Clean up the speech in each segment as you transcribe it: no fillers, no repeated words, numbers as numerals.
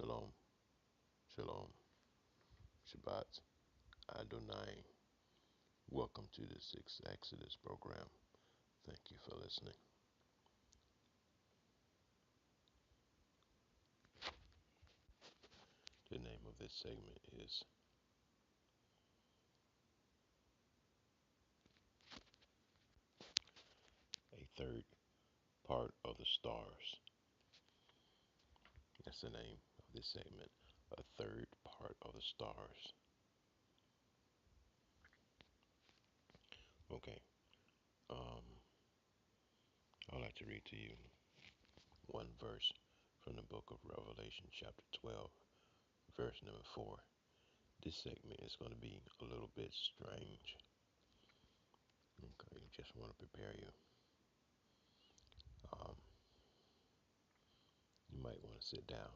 Shalom, Shalom, Shabbat, Adonai. Welcome to the Sixth Exodus program. Thank you for listening. The name of this segment is A Third Part of the Stars. That's the name of this segment. A Third Part of the Stars. Okay. Um, I'd like to read to you one verse from the book of Revelation, chapter 12, verse number 4. This segment is going to be a little bit strange. Okay, just want to prepare you. Um, you might want to sit down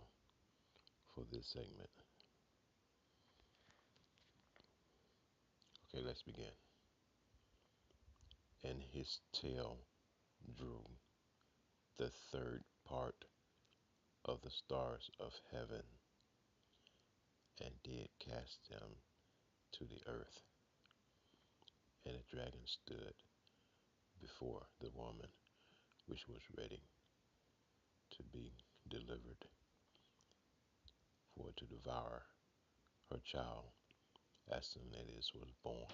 for this segment. Okay, let's begin. And his tail drew the third part of the stars of heaven and did cast them to the earth. And the dragon stood before the woman which was ready to be delivered for to devour her child as soon as it was born.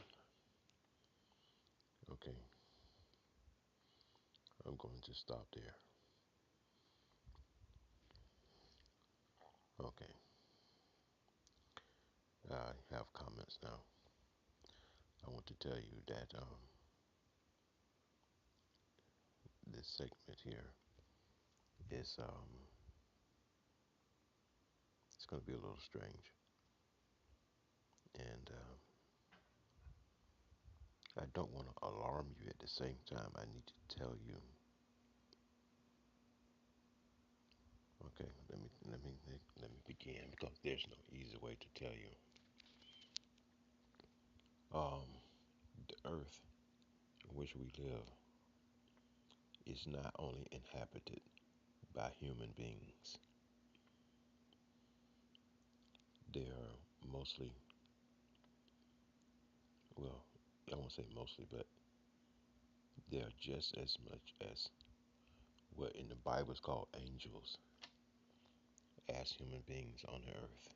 Okay, I'm going to stop there. Okay, I have comments now. I want to tell you that this segment here is it's going to be a little strange, and I don't want to alarm you. At the same time, I need to tell you. Okay, let me begin because there's no easy way to tell you. The earth in which we live is not only inhabited by human beings. They are mostly, well, I won't say mostly, but they are just as much as what in the Bible is called angels as human beings on the earth.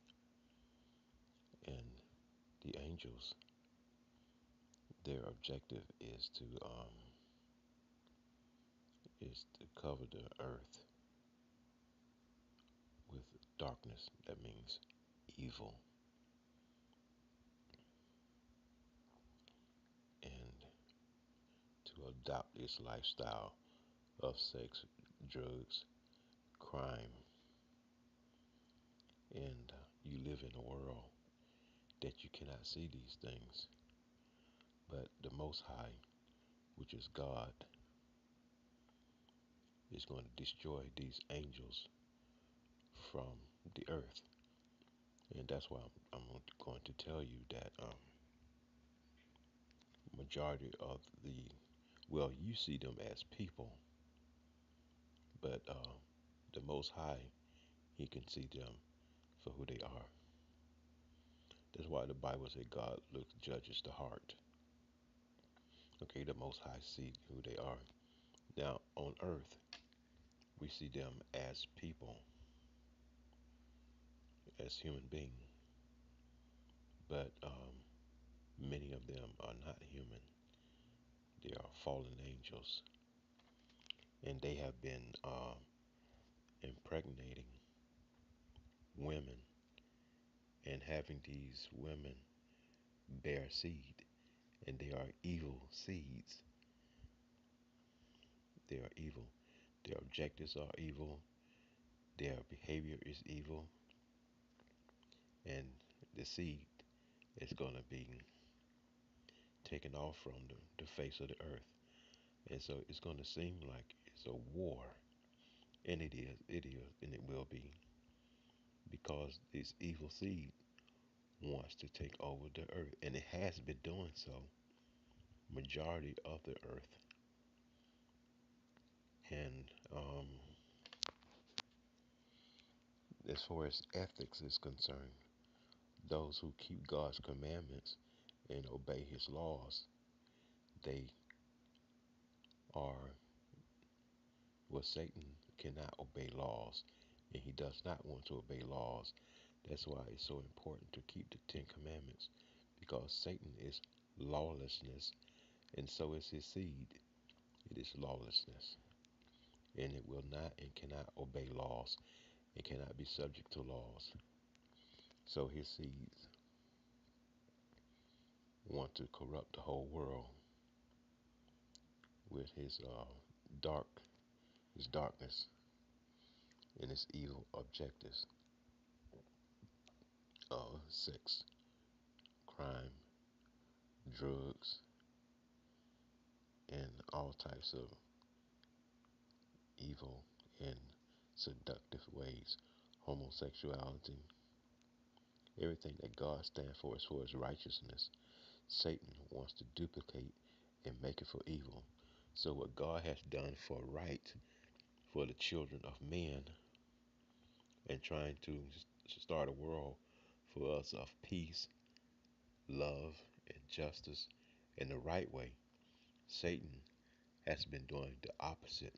And the angels, their objective is to cover the earth with darkness. That means evil, and to adopt this lifestyle of sex, drugs, crime, and you live in a world that you cannot see these things, but the Most High, which is God, is going to destroy these angels from the earth. And that's why I'm going to tell you that majority of well, you see them as people, but the Most High, He can see them for who they are. That's why the Bible says God looks, judges the heart. Okay, the Most High see who they are. Now, on earth, we see them as people, as human beings, but many of them are not human. They are fallen angels, and they have been impregnating women and having these women bear seed, and they are evil seeds. They are evil. Their objectives are evil. Their behavior is evil, and the seed is going to be taken off from the face of the earth. And so it's going to seem like it's a war, and it is, and it will be, because this evil seed wants to take over the earth, and it has been doing so majority of the earth. And as far as ethics is concerned, those who keep God's commandments and obey his laws, they are, well, Satan cannot obey laws, and he does not want to obey laws. That's why it's so important to keep the Ten Commandments, because Satan is lawlessness, and so is his seed. It is lawlessness, and it will not and cannot obey laws. It cannot be subject to laws. So his seeds want to corrupt the whole world with dark, his darkness and his evil objectives: sex, crime, drugs, and all types of evil and seductive ways, homosexuality, everything that God stands for as far as righteousness. Satan wants to duplicate and make it for evil. So what God has done for right for the children of men, and trying to start a world for us of peace, love, and justice in the right way, Satan has been doing the opposite,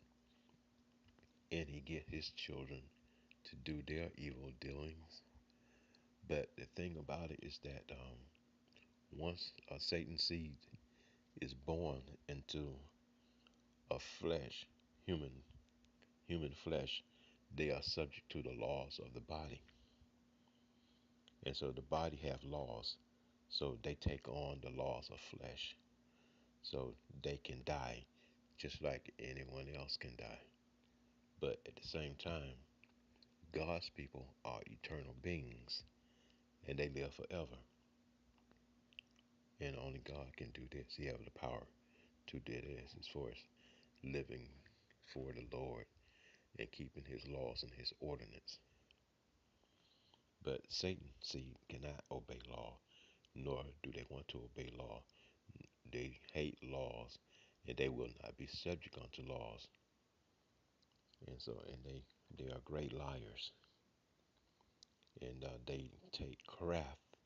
and he get his children to do their evil doings. But the thing about it is that once a Satan seed is born into a flesh, human human flesh, they are subject to the laws of the body, and so the body have laws. So they take on the laws of flesh, so they can die just like anyone else can die. But at the same time, God's people are eternal beings, and they live forever. And only God can do this. He has the power to do this as far as living for the Lord and keeping his laws and his ordinance. But Satan, see, cannot obey law, nor do they want to obey law. They hate laws, and they will not be subject unto laws. And so, and they are great liars, and they take craft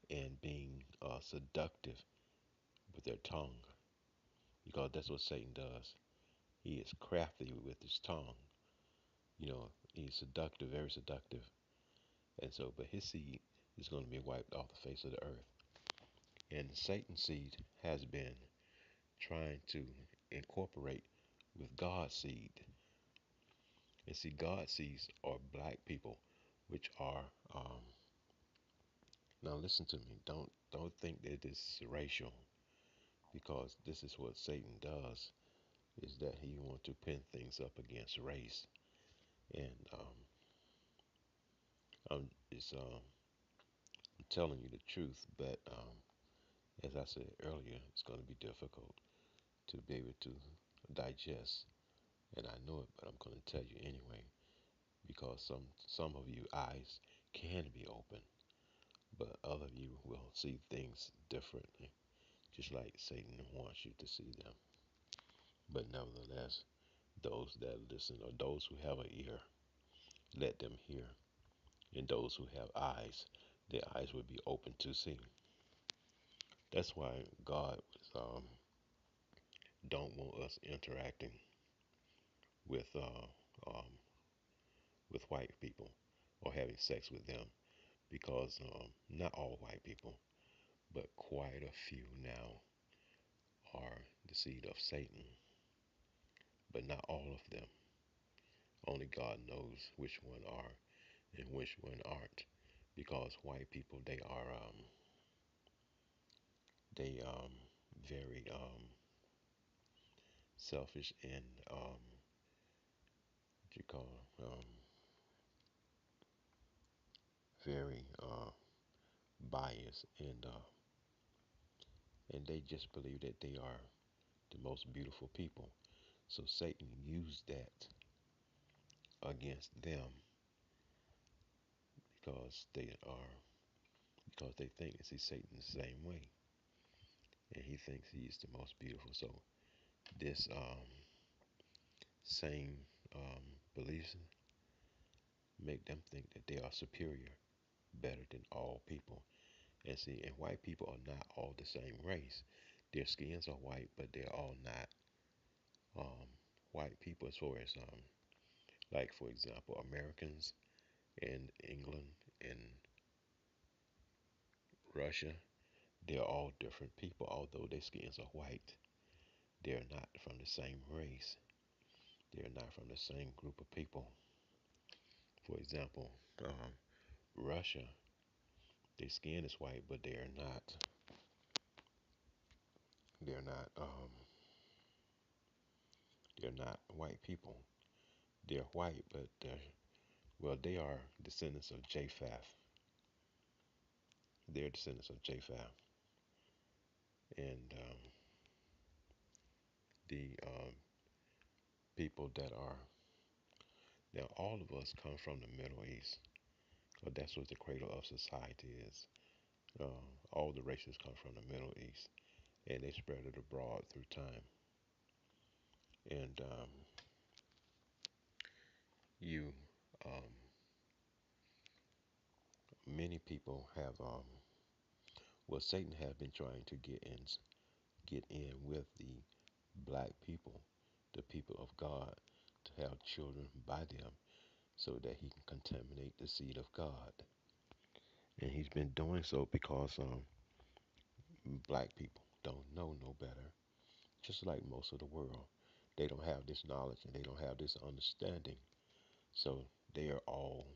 in being seductive with their tongue, because that's what Satan does. He is crafty with his tongue. He's seductive, very seductive. And so, but his seed is going to be wiped off the face of the earth. And Satan's seed has been trying to incorporate with God's seed. And see, God's seeds are black people, which are, now listen to me. Don't think that this is racial, because this is what Satan does. Is that he wants to pin things up against race, and I'm telling you the truth, but as I said earlier, it's going to be difficult to be able to digest, and I know it, but I'm going to tell you anyway, because some of you eyes can be open, but other of you will see things differently, just like Satan wants you to see them. But nevertheless, those that listen, or those who have an ear, let them hear, and those who have eyes, their eyes will be open to see. That's why God don't want us interacting with um, with white people or having sex with them, because not all white people, but quite a few now are the seed of Satan, but not all of them. Only God knows which one are and which one aren't, because white people, they very selfish, and what you call very biased, and they just believe that they are the most beautiful people. So Satan used that against them, because they think, see, Satan's the same way, and he thinks he's the most beautiful. So this same beliefs make them think that they are superior, better than all people. And see, and white people are not all the same race. Their skins are white, but they're all not um, white people as far as like for example, Americans in England and Russia, they're all different people. Although their skins are white, they're not from the same race. They're not from the same group of people. For example, Russia, their skin is white, but they're not they're not white people. They're white, but they are descendants of Japheth. They're descendants of Japheth, and the people that are now all of us come from the Middle East, because that's what the cradle of society is. All the races come from the Middle East, and they spread it abroad through time. And you, um, many people have, well, Satan has been trying to get in with the black people, the people of God, to have children by them, so that he can contaminate the seed of God. And he's been doing so because black people don't know no better, just like most of the world. They don't have this knowledge and they don't have this understanding. So they are all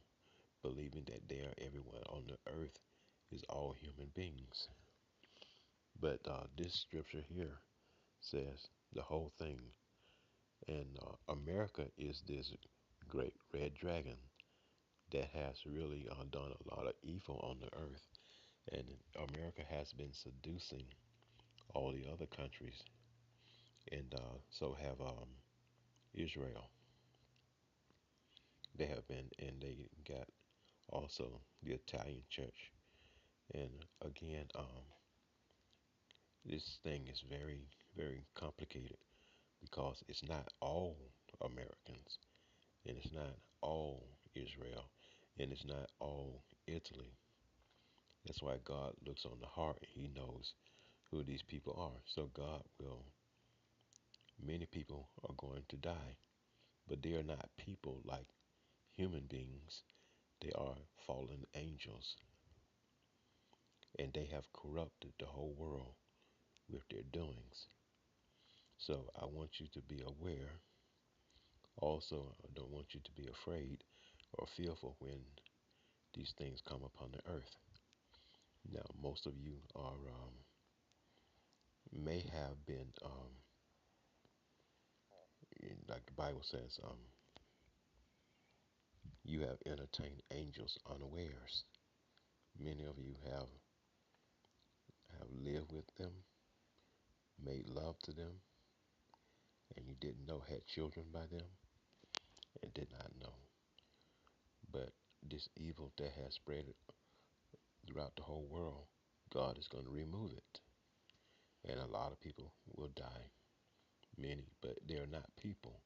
believing that they are everyone on the earth is all human beings. But this scripture here says the whole thing. And America is this great red dragon that has really done a lot of evil on the earth. And America has been seducing all the other countries, and so have Israel. They have been, and they got also the Italian church. And again, this thing is very, very complicated because it's not all Americans, and it's not all Israel, and it's not all Italy. That's why God looks on the heart and He knows who these people are. So God will, many people are going to die, but they are not people like human beings. They are fallen angels, and they have corrupted the whole world with their doings. So I want you to be aware. Also, I don't want you to be afraid or fearful when these things come upon the earth. Now, most of you are may have been, like the Bible says, you have entertained angels unawares. Many of you have lived with them, made love to them, and you didn't know had children by them and did not know. But this evil that has spread throughout the whole world, God is going to remove it. And a lot of people will die, many, but they are not people.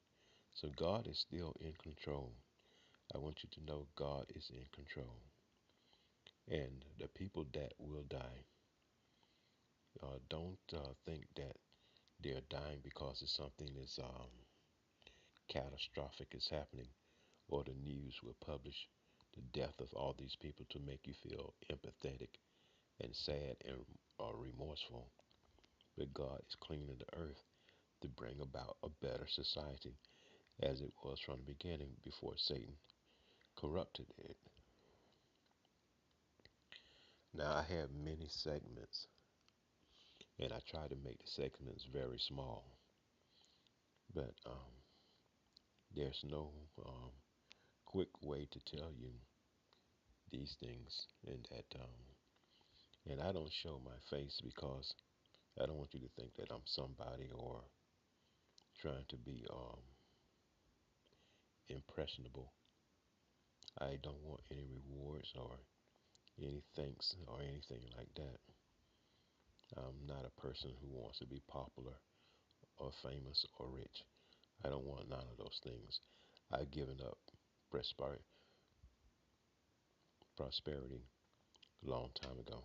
So God is still in control. I want you to know God is in control. And the people that will die, don't think that they're dying because it's something that's catastrophic is happening, or the news will publish the death of all these people to make you feel empathetic and sad and remorseful. But God is cleaning the earth to bring about a better society as it was from the beginning before Satan corrupted it. Now, I have many segments, and I try to make the segments very small, but there's no quick way to tell you these things, and I don't show my face because I don't want you to think that I'm somebody or trying to be impressionable. I don't want any rewards or any thanks or anything like that. I'm not a person who wants to be popular or famous or rich. I don't want none of those things. I've given up prosperity. prosperity a long time ago.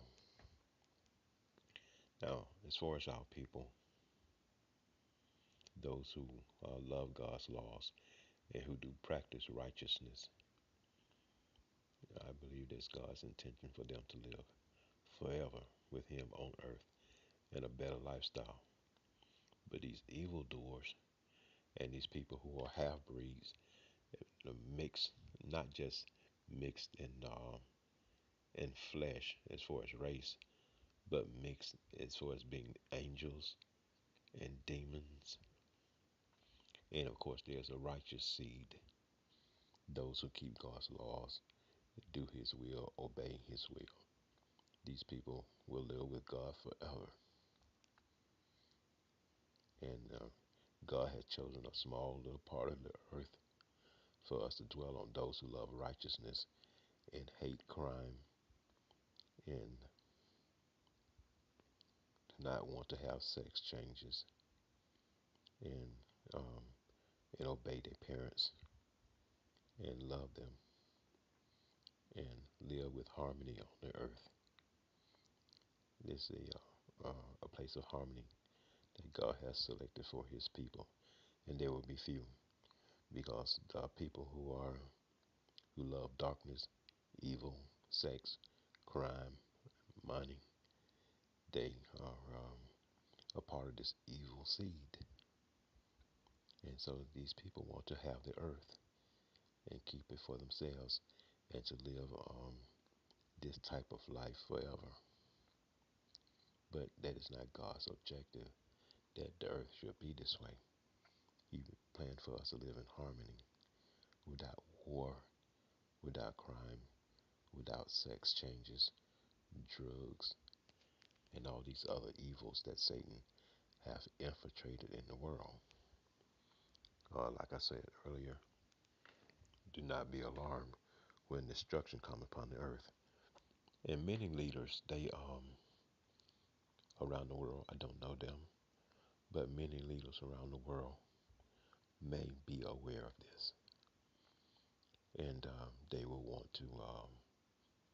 Now, as far as our people, those who love God's laws and who do practice righteousness, I believe that's God's intention for them to live forever with Him on earth in a better lifestyle. But these evildoers and these people who are half breeds, mixed, not just mixed in flesh as far as race, but mixed as far as being angels and demons. And of course, there's a righteous seed, those who keep God's laws, do His will, obey His will. These people will live with God forever. And God has chosen a small little part of the earth for us to dwell on, those who love righteousness and hate crime and not want to have sex changes and um, and obey their parents and love them and live with harmony on the earth. This is a place of harmony that God has selected for His people, and there will be few because the people who love darkness, evil, sex, crime, money, they are a part of this evil seed, and so these people want to have the earth and keep it for themselves and to live this type of life forever. But that is not God's objective, that the earth should be this way. He planned for us to live in harmony, without war, without crime, without sex changes, drugs, and all these other evils that Satan has infiltrated in the world. Like I said earlier, do not be alarmed when destruction comes upon the earth. And many leaders, they around the world, I don't know them, but many leaders around the world may be aware of this, and they will want to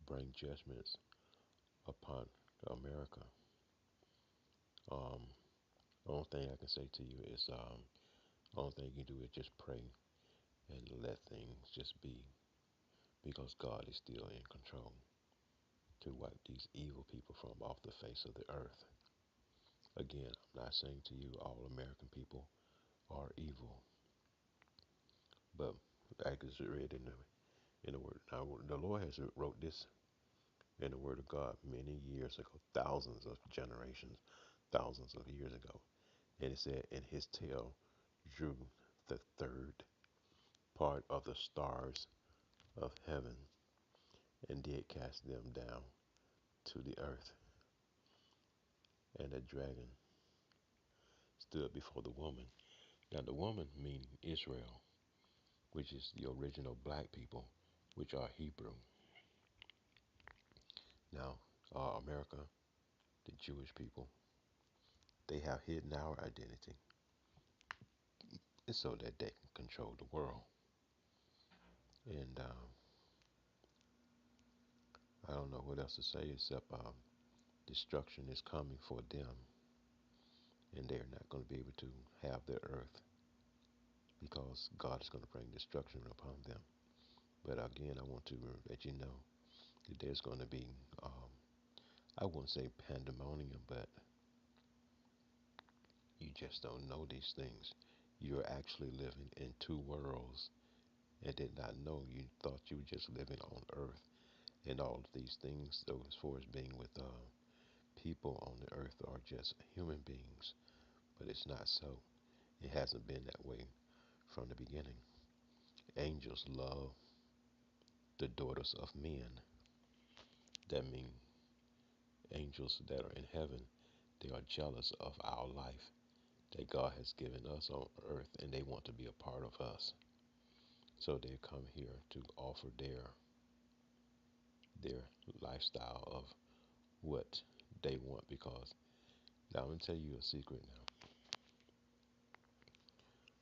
bring judgments upon America. Um, the only thing I can say to you is, the only thing you can do is just pray and let things just be, because God is still in control to wipe these evil people from off the face of the earth. Again, I'm not saying to you all American people are evil, but like it's read in the word. Now the Lord has wrote this in the Word of God many years ago, thousands of generations, thousands of years ago. And it said, "And his tail drew the third part of the stars of heaven, and did cast them down to the earth. And the dragon stood before the woman." Now, the woman meaning Israel, which is the original black people, which are Hebrew. Now, America, the Jewish people, they have hidden our identity, and so that they can control the world. And I don't know what else to say except destruction is coming for them, and they're not going to be able to have their earth because God is going to bring destruction upon them. But again, I want to let you know that there's going to be, I wouldn't say pandemonium, but you just don't know these things. You're actually living in two worlds and did not know. You thought you were just living on earth, and all of these things, though, as far as being with people on the earth, are just human beings. But it's not so. It hasn't been that way from the beginning. Angels love the daughters of men. That means angels that are in heaven, they are jealous of our life that God has given us on earth, and they want to be a part of us. So they come here to offer their lifestyle of what they want. Because now I'm gonna tell you a secret now.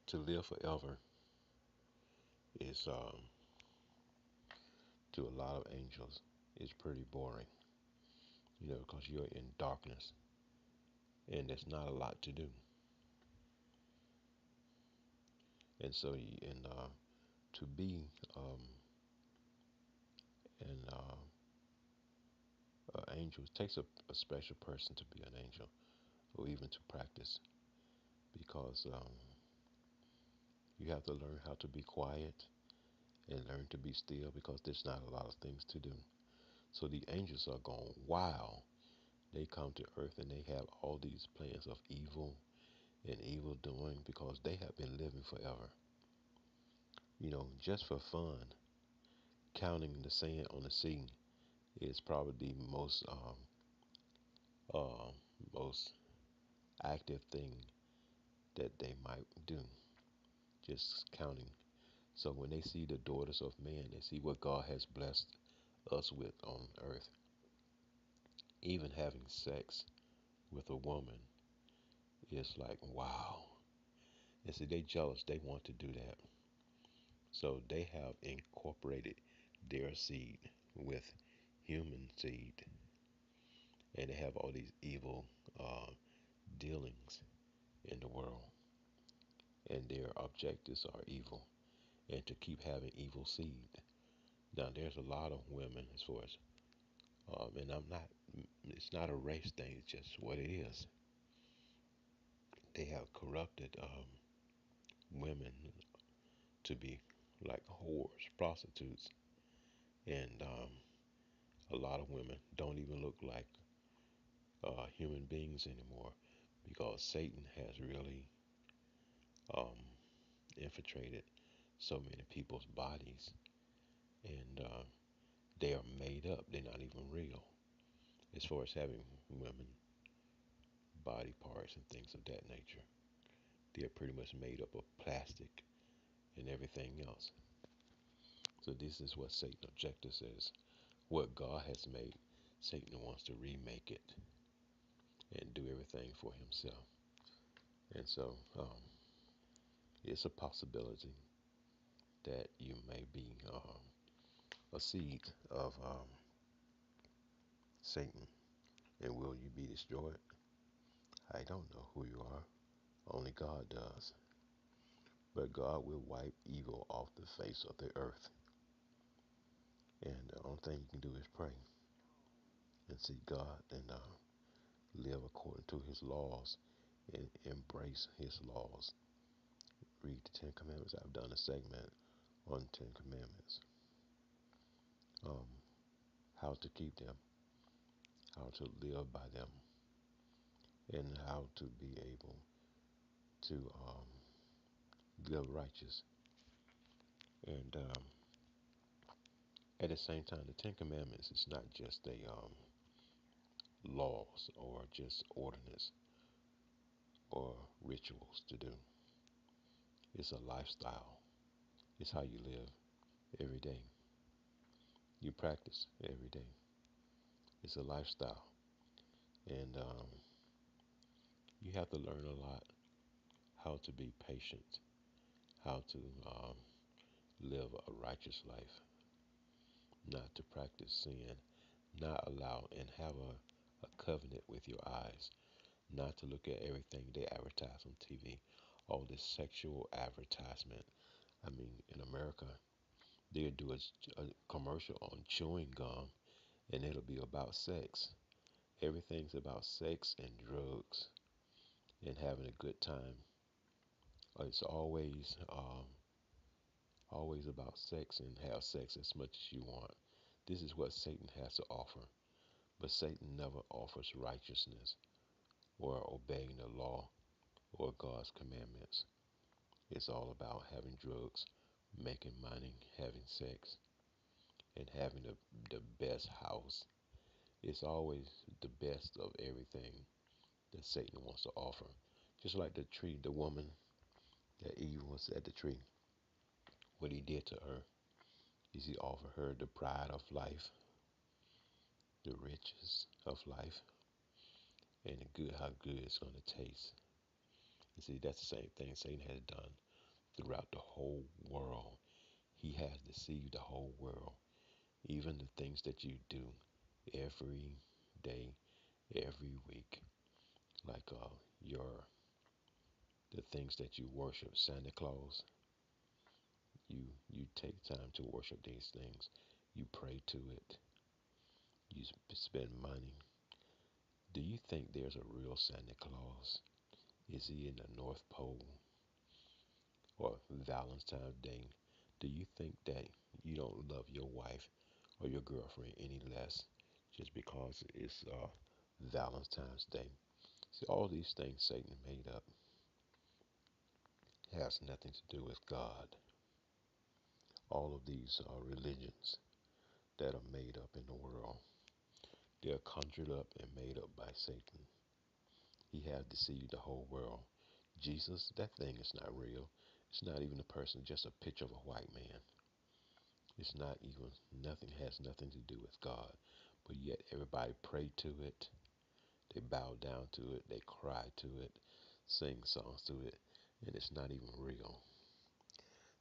To live forever is to a lot of angels is pretty boring, because you're in darkness and there's not a lot to do. And so, to be um, an angel, it takes a special person to be an angel or even to practice because you have to learn how to be quiet and learn to be still because there's not a lot of things to do. So the angels are going wild. They come to earth and they have all these plans of evil and evil doing because they have been living forever. Just for fun, counting the sand on the sea is probably the uh, most active thing that they might do. Just counting. So when they see the daughters of man, they see what God has blessed us with on earth. Even having sex with a woman is like, wow. And see, they jealous. They want to do that. So they have incorporated their seed with human seed. And they have all these evil uh, dealings in the world. And their objectives are evil and to keep having evil seed. Now, there's a lot of women as far as, and it's not a race thing, it's just what it is. They have corrupted women to be like whores, prostitutes, and a lot of women don't even look like human beings anymore because Satan has really um, infiltrated so many people's bodies, and they are made up. They're not even real. As far as having women body parts and things of that nature, they're pretty much made up of plastic and everything else. So this is what Satan objective says. What God has made, Satan wants to remake it and do everything for himself. And so it's a possibility that you may be a seed of Satan. And will you be destroyed? I don't know who you are. Only God does. But God will wipe evil off the face of the earth. And the only thing you can do is pray and seek God and live according to his laws and embrace his laws. Read the Ten Commandments. I've done a segment on Ten Commandments. Um, how to keep them, how to live by them, and how to be able to live righteous. And at the same time, the Ten Commandments is not just a laws or just ordinance or rituals to do. It's a lifestyle. It's how you live every day. You practice every day. It's a lifestyle, and you have to learn a lot how to be patient, how to live a righteous life, not to practice sin, not allow and have a covenant with your eyes, not to look at everything they advertise on TV, all this sexual advertisement. I mean, in America, they'll do a commercial on chewing gum and it'll be about sex. Everything's about sex and drugs and having a good time. It's always about sex and have sex as much as you want. This is what Satan has to offer. But Satan never offers righteousness or obeying the law or God's commandments. It's all about having drugs, making money, having sex, and having the best house. It's always the best of everything that Satan wants to offer. Just like the tree, the woman that Eve was at the tree, what he did to her is he offered her the pride of life, the riches of life, and the good, how good it's going to taste. You see, that's the same thing Satan has done throughout the whole world. He has deceived the whole world. even the things that you do every day, every week, like your the things that you worship, Santa Claus. You take time to worship these things. You pray to it. You spend money. Do you think there's a real Santa Claus? Is he in the North Pole or Valentine's Day? Do you think that you don't love your wife or your girlfriend any less just because it's Valentine's Day? See, all these things Satan made up has nothing to do with God. All of these religions that are made up in the world, they're conjured up and made up by Satan. He has deceived the whole world. Jesus, that thing is not real. It's not even a person, just a picture of a white man. It's not even, nothing has nothing to do with God. But yet everybody pray to it. They bow down to it. They cry to it, sing songs to it. And it's not even real.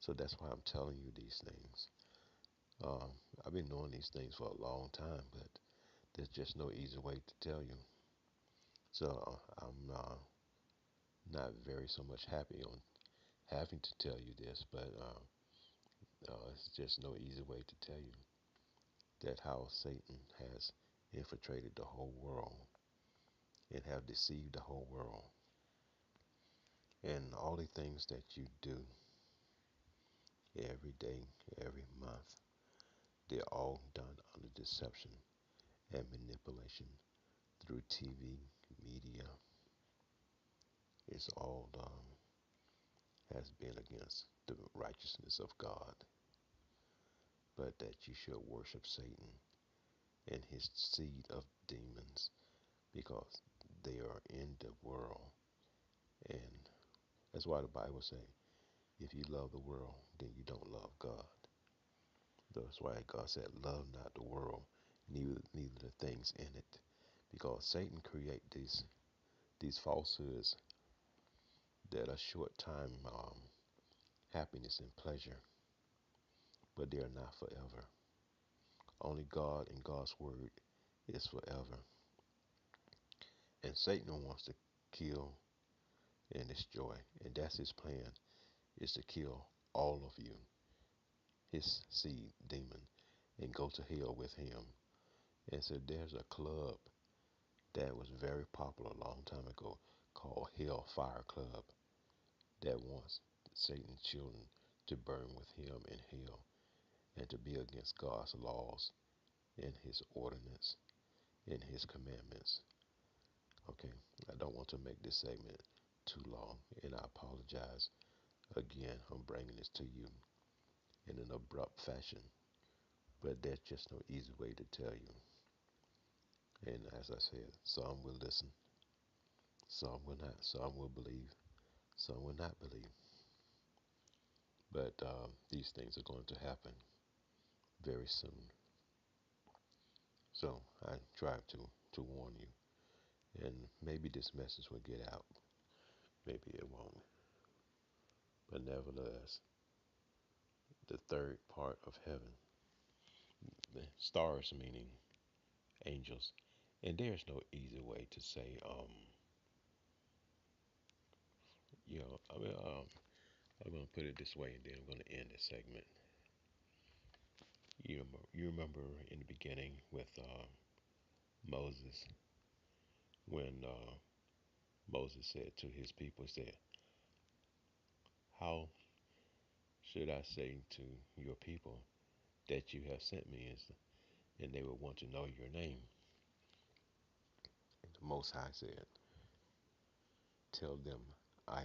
So that's why I'm telling you these things. Um, I've been knowing these things for a long time, but there's just no easy way to tell you. So I'm not very so much happy on having to tell you this, but it's just no easy way to tell you that how Satan has infiltrated the whole world and have deceived the whole world. And all the things that you do every day, every month, they're all done under deception and manipulation through TV, media. It's all has been against the righteousness of God, but that you should worship Satan and his seed of demons because they are in the world. And that's why the Bible says, if you love the world, then you don't love God. That's why God said, love not the world, neither the things in it. Because Satan create these falsehoods that are short time happiness and pleasure, but they are not forever. Only God and God's word is forever. And Satan wants to kill and destroy. And that's his plan, is to kill all of you, his seed demon, and go to hell with him. And so there's a club that was very popular a long time ago called Hellfire Club that wants Satan's children to burn with him in hell and to be against God's laws and his ordinance and his commandments. Okay, I don't want to make this segment too long, and I apologize again. I'm bringing this to you in an abrupt fashion, but there's just no easy way to tell you. And as I said, some will listen, some will not, some will believe, some will not believe. But these things are going to happen very soon. So I try to warn you, and maybe this message will get out. Maybe it won't. But nevertheless, the third part of heaven, the stars meaning angels, and there's no easy way to say, I mean, I'm gonna put it this way, and then I'm gonna end this segment. You remember in the beginning with Moses when Moses said to his people, he said, "How should I say to your people that you have sent me?" And they would want to know your name. And the Most High said, "Tell them, I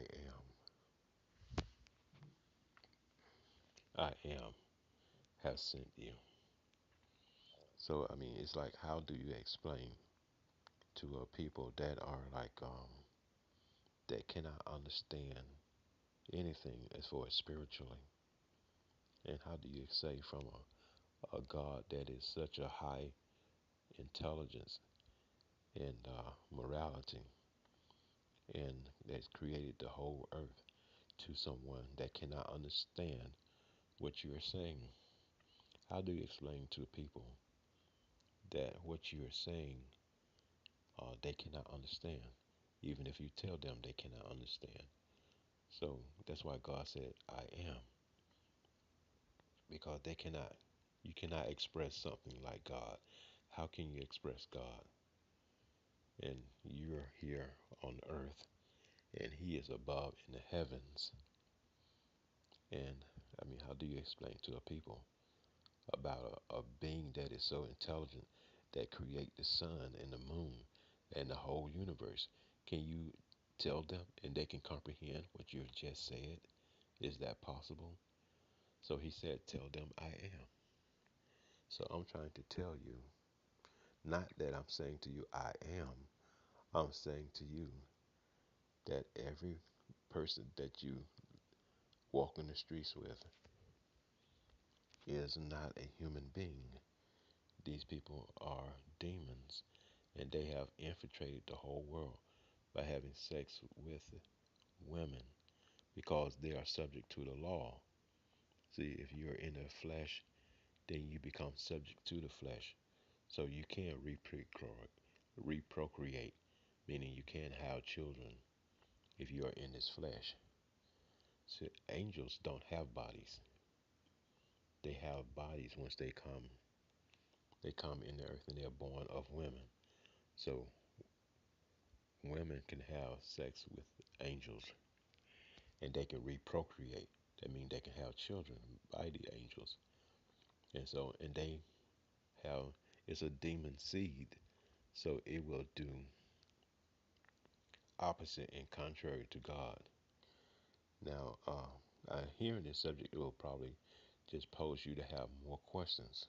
am, have sent you." So I mean, it's like, how do you explain to people that are like that cannot understand anything as far as spiritually, and how do you say from a God that is such a high intelligence and morality, and that's created the whole earth, to someone that cannot understand what you are saying? How do you explain to people that what you are saying they cannot understand, even if you tell them they cannot understand? So that's why God said, I am, because they cannot, you cannot express something like God. How can you express God? And you're here on earth, and He is above in the heavens. And I mean, how do you explain to a people about a being that is so intelligent that create the sun and the moon and the whole universe? Can you tell them and they can comprehend what you just said? Is that possible? So he said, tell them I am. So I'm trying to tell you, not that I'm saying to you I am, I'm saying to you that every person that you walk in the streets with is not a human being. These people are demons, and they have infiltrated the whole world by having sex with women because they are subject to the law. See, if you're in the flesh, then you become subject to the flesh. So you can reprocreate, meaning you can have children if you are in this flesh. So angels don't have bodies. They have bodies once they come in the earth and they're born of women. So women can have sex with angels and they can reprocreate. That means they can have children by the angels. And they have, it's a demon seed, so it will do opposite and contrary to God. Now, hearing this subject, it will probably just pose you to have more questions,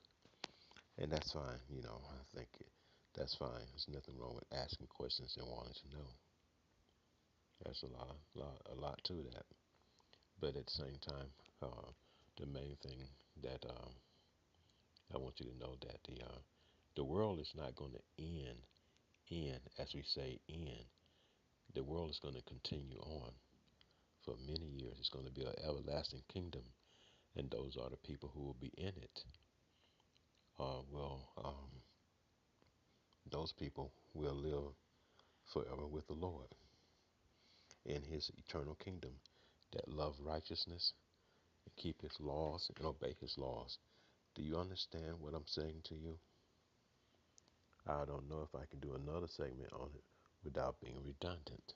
and that's fine. I think that's fine. There's nothing wrong with asking questions and wanting to know. There's a lot to that. But at the same time, the main thing that I want you to know that the world is not going to end as we say end. The world is going to continue on for many years. It's going to be an everlasting kingdom, and those are the people who will be in it. Those people will live forever with the Lord in His eternal kingdom that love righteousness and keep His laws and obey His laws. Do you understand what I'm saying to you? I don't know if I can do another segment on it without being redundant.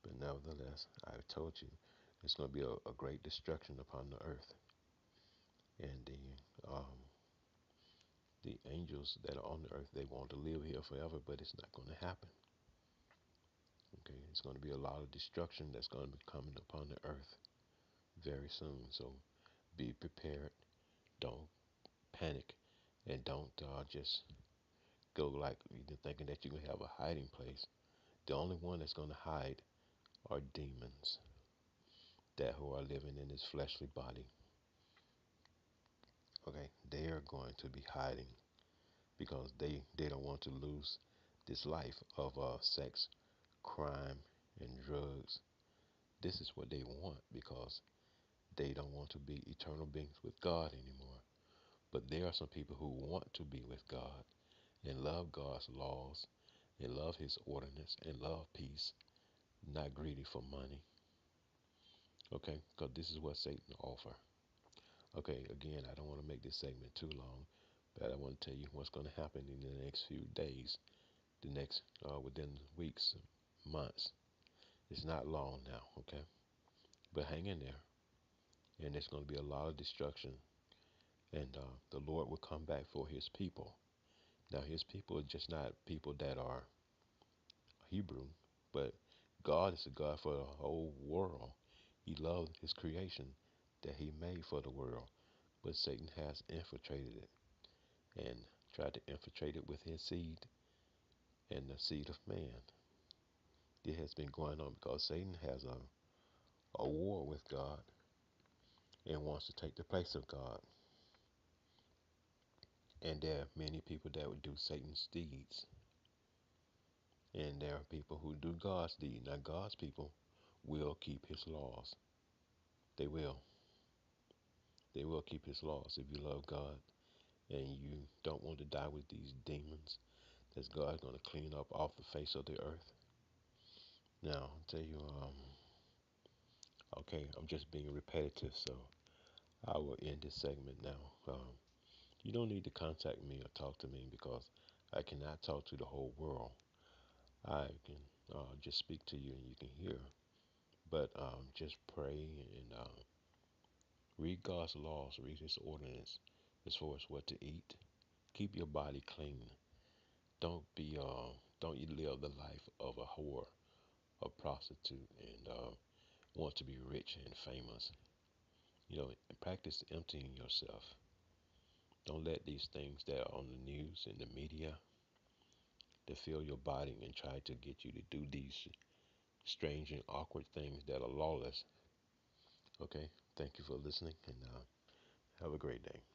But nevertheless, I've told you there's going to be a great destruction upon the earth. And the angels that are on the earth, they want to live here forever, but it's not going to happen. Okay, it's going to be a lot of destruction that's going to be coming upon the earth very soon. So be prepared. Don't panic, and don't just go like you're thinking that you can have a hiding place. The only one that's going to hide are demons that who are living in this fleshly body. Okay, they are going to be hiding because they don't want to lose this life of sex, crime, and drugs. This is what they want because they don't want to be eternal beings with God anymore. But there are some people who want to be with God and love God's laws and love His ordinance and love peace, not greedy for money. Okay, because this is what Satan offers. Okay, again, I don't want to make this segment too long, but I want to tell you what's going to happen in the next few days, the next within weeks, months. It's not long now, okay? But hang in there, and there's going to be a lot of destruction, and the Lord will come back for His people. Now, His people are just not people that are Hebrew, but God is a God for the whole world. He loved His creation that He made for the world, but Satan has infiltrated it and tried to infiltrate it with his seed and the seed of man. It has been going on because Satan has a war with God and wants to take the place of God. And there are many people that would do Satan's deeds. And there are people who do God's deed. Now, God's people will keep His laws. They will. They will keep his laws. If you love God and you don't want to die with these demons, that's God going to clean up off the face of the earth. Now, I'll tell you, okay, I'm just being repetitive, so I will end this segment now. You don't need to contact me or talk to me because I cannot talk to the whole world. I can just speak to you and you can hear. But just pray and read God's laws, read His ordinance as far as what to eat. Keep your body clean. Don't be don't you live the life of a whore, a prostitute, and want to be rich and famous. You know, practice emptying yourself. Don't let these things that are on the news and the media to fill your body and try to get you to do these strange and awkward things that are lawless. Okay, thank you for listening and have a great day.